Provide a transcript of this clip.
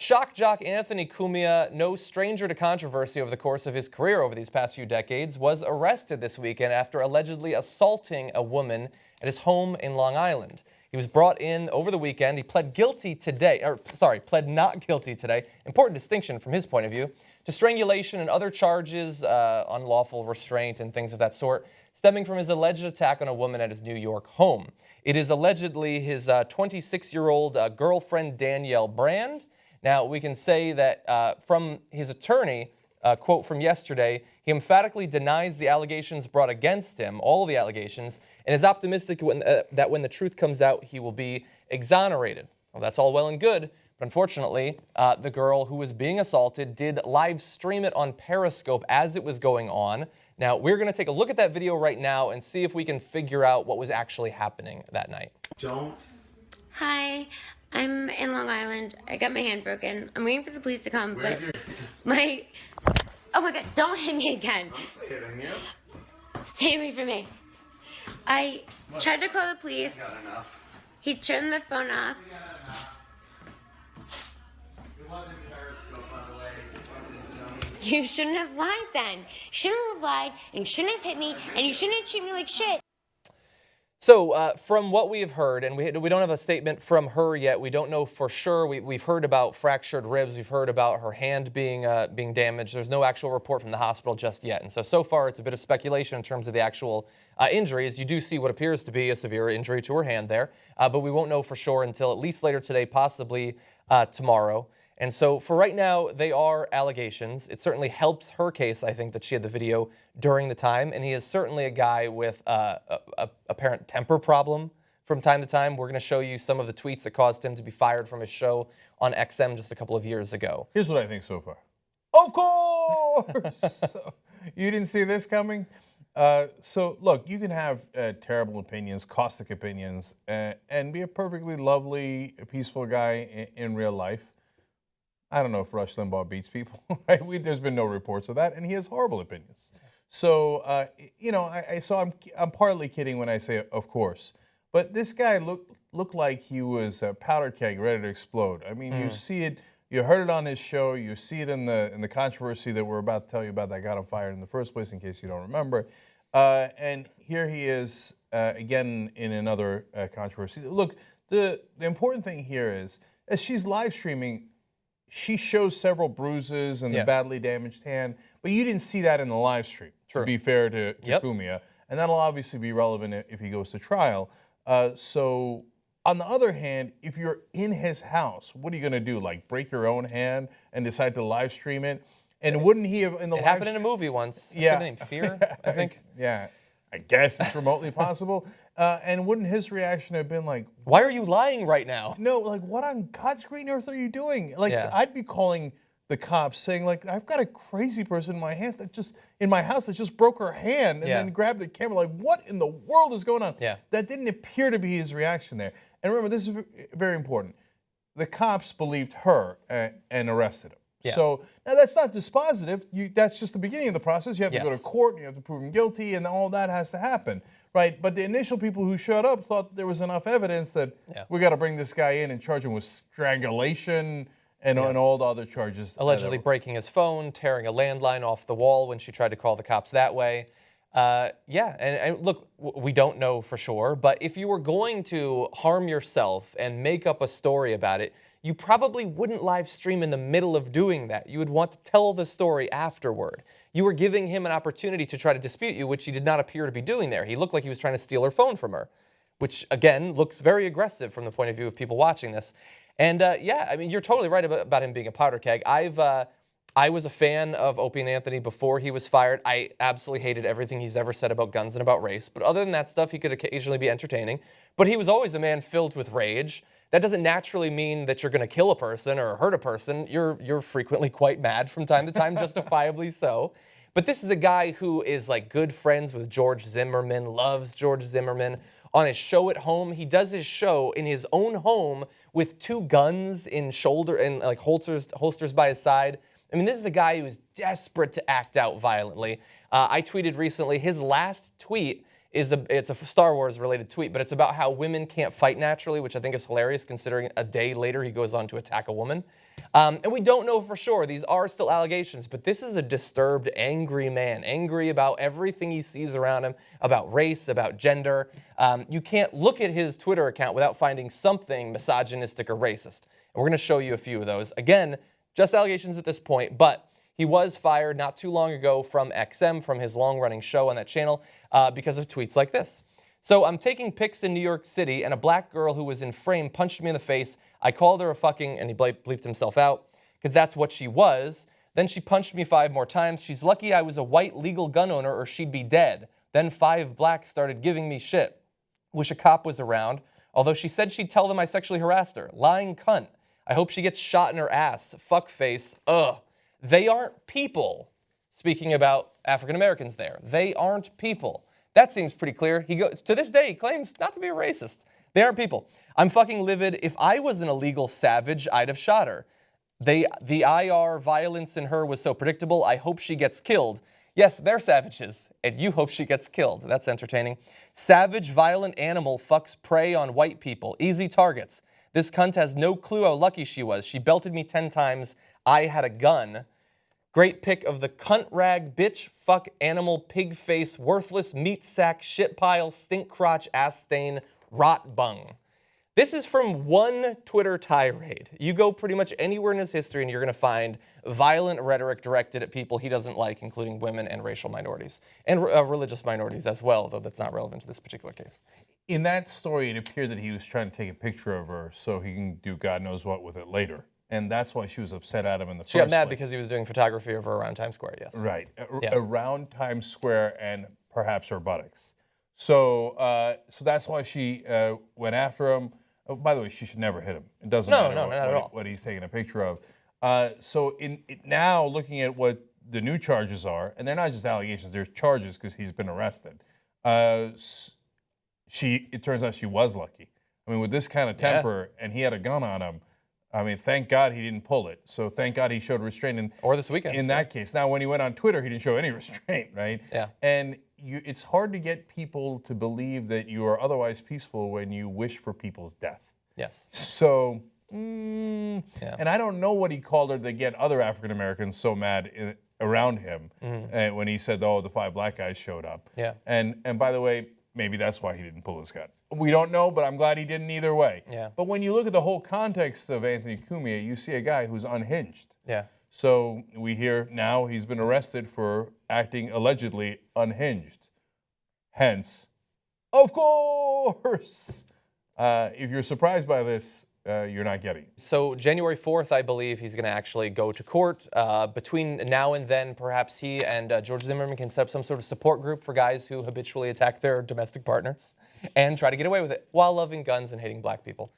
Shock jock Anthony Cumia, no stranger to controversy over the course of his career over these past few decades, was arrested this weekend after allegedly assaulting a woman at his home in Long Island. He was brought in over the weekend. He pled guilty today, pled not guilty today, important distinction from his point of view, to strangulation and other charges, unlawful restraint and things of that sort, stemming from his alleged attack on a woman at his New York home. It is allegedly his 26-year-old girlfriend, Vinnie Brand. Now, we can say that from his attorney, quote from yesterday, he emphatically denies the allegations brought against him, all the allegations, and is optimistic that when the truth comes out, he will be exonerated. Well, that's all well and good, but unfortunately, the girl who was being assaulted did live stream it on Periscope as it was going on. Now, we're going to take a look at that video right now and see if we can figure out what was actually happening that night. Hi, I'm in Long Island. I got my hand broken. I'm waiting for the police to come, Where's but oh my God, don't hit me again. I'm kidding you. Stay away from me. I tried to call the police. Got enough. He turned the phone off. It wasn't Periscope, by the way. You shouldn't have lied then. You shouldn't have lied, and you shouldn't have hit me, and you shouldn't have treated me like shit. So from what we have heard, and we don't have a statement from her yet, we don't know for sure. We've heard about fractured ribs. We've heard about her hand being damaged. There's no actual report from the hospital just yet. And so far, it's a bit of speculation in terms of the actual injuries. You do see what appears to be a severe injury to her hand there, but we won't know for sure until at least later today, possibly tomorrow. And so for right now, they are allegations. It certainly helps her case, I think, that she had the video during the time. And he is certainly a guy with a apparent temper problem from time to time. We're going to show you some of the tweets that caused him to be fired from his show on XM just a couple of years ago. Here's what I think so far. Of course! So, you didn't see this coming? So, look, you can have terrible opinions, caustic opinions, and be a perfectly lovely, peaceful guy in real life. I don't know if Rush Limbaugh beats people. Right? There's been no reports of that, and he has horrible opinions. So, you know, I'm partly kidding when I say, of course. But this guy looked like he was a powder keg ready to explode. I mean, you see it, you heard it on his show, you see it in the controversy that we're about to tell you about that got him fired in the first place, in case you don't remember. And here he is again in another controversy. Look, the important thing here is, as she's live streaming, she shows several bruises and the badly damaged hand, but you didn't see that in the live stream, to be fair to Cumia. And that'll obviously be relevant if he goes to trial. So, on the other hand, if you're in his house, what are you going to do? Like, break your own hand and decide to live stream it? And wouldn't he have in the It happened in a movie once. Yeah. What's the name? Fear, I think. Yeah. I guess it's remotely possible. And wouldn't his reaction have been like, why are you lying right now? No, like, what on God's green earth are you doing? Like, I'd be calling the cops saying, like, I've got a crazy person in my house that just broke her hand and then grabbed the camera. Like, what in the world is going on? Yeah. That didn't appear to be his reaction there. And remember, this is very important. The cops believed her and arrested him. Yeah. So now that's not dispositive. That's just the beginning of the process. You have to go to court, and you have to prove him guilty, and all that has to happen, right? But the initial people who showed up thought there was enough evidence that we got to bring this guy in and charge him with strangulation and all the other charges. Allegedly breaking his phone, tearing a landline off the wall when she tried to call the cops that way. And look, we don't know for sure, but if you were going to harm yourself and make up a story about it, you probably wouldn't live stream in the middle of doing that. You would want to tell the story afterward. You were giving him an opportunity to try to dispute you, which he did not appear to be doing there. He looked like he was trying to steal her phone from her, which, again, looks very aggressive from the point of view of people watching this. And, I mean, you're totally right about him being a powder keg. I was a fan of Opie and Anthony before he was fired. I absolutely hated everything he's ever said about guns and about race. But other than that stuff, he could occasionally be entertaining. But he was always a man filled with rage. That doesn't naturally mean that you're going to kill a person or hurt a person. You're frequently quite mad from time to time, justifiably so. But this is a guy who is like good friends with George Zimmerman, loves George Zimmerman. On his show at home, he does his show in his own home with two guns in shoulder and like holsters by his side. I mean, this is a guy who is desperate to act out violently. I tweeted recently, his last tweet it's a Star Wars related tweet, but it's about how women can't fight naturally, which I think is hilarious considering a day later he goes on to attack a woman. And we don't know for sure. These are still allegations, but this is a disturbed, angry man, angry about everything he sees around him, about race, about gender. You can't look at his Twitter account without finding something misogynistic or racist. And we're going to show you a few of those. Again, just allegations at this point, but he was fired not too long ago from XM, from his long-running show on that channel, because of tweets like this. So I'm taking pics in New York City, and a black girl who was in frame punched me in the face. I called her a fucking, and he bleeped himself out, because that's what she was. Then she punched me 5 more times. She's lucky I was a white legal gun owner or she'd be dead. Then 5 blacks started giving me shit. Wish a cop was around. Although she said she'd tell them I sexually harassed her. Lying cunt. I hope she gets shot in her ass. Fuck face. Ugh. They aren't people. Speaking about African Americans there. They aren't people. That seems pretty clear. He goes, to this day, he claims not to be a racist. They aren't people. I'm fucking livid. If I was an illegal savage, I'd have shot her. The IR violence in her was so predictable, I hope she gets killed. Yes, they're savages, and you hope she gets killed. That's entertaining. Savage, violent animal fucks prey on white people. Easy targets. This cunt has no clue how lucky she was. She belted me 10 times. I had a gun. Great pic of the cunt rag, bitch, fuck, animal, pig face, worthless, meat sack, shit pile, stink crotch, ass stain, rot bung. This is from one Twitter tirade. You go pretty much anywhere in his history and you're going to find violent rhetoric directed at people he doesn't like, including women and racial minorities, and religious minorities as well, though that's not relevant to this particular case. In that story, it appeared that he was trying to take a picture of her so he can do God knows what with it later. And that's why she was upset at him in the first place. She got mad because he was doing photography of her around Times Square, yes. Right, Yeah. around Times Square and perhaps her buttocks. So that's why she went after him. Oh, by the way, she should never hit him. It doesn't matter what he's taking a picture of. So now looking at what the new charges are, and they're not just allegations, there's charges because he's been arrested. It turns out she was lucky. I mean, with this kind of temper, and he had a gun on him, I mean, thank God he didn't pull it. So thank God he showed restraint. Or this weekend. In that case. Now, when he went on Twitter, he didn't show any restraint, right? Yeah. And it's hard to get people to believe that you are otherwise peaceful when you wish for people's death. Yes. So, and I don't know what he called her to get other African Americans so mad around him when he said, oh, the 5 black guys showed up. Yeah. And by the way, maybe that's why he didn't pull his gun. We don't know, but I'm glad he didn't either way. Yeah. But when you look at the whole context of Anthony Cumia, you see a guy who's unhinged. Yeah. So we hear now he's been arrested for acting allegedly unhinged. Hence, of course, if you're surprised by this, you're not getting it. So January 4th, I believe he's going to actually go to court. Between now and then, perhaps he and George Zimmerman can set up some sort of support group for guys who habitually attack their domestic partners and try to get away with it while loving guns and hating black people.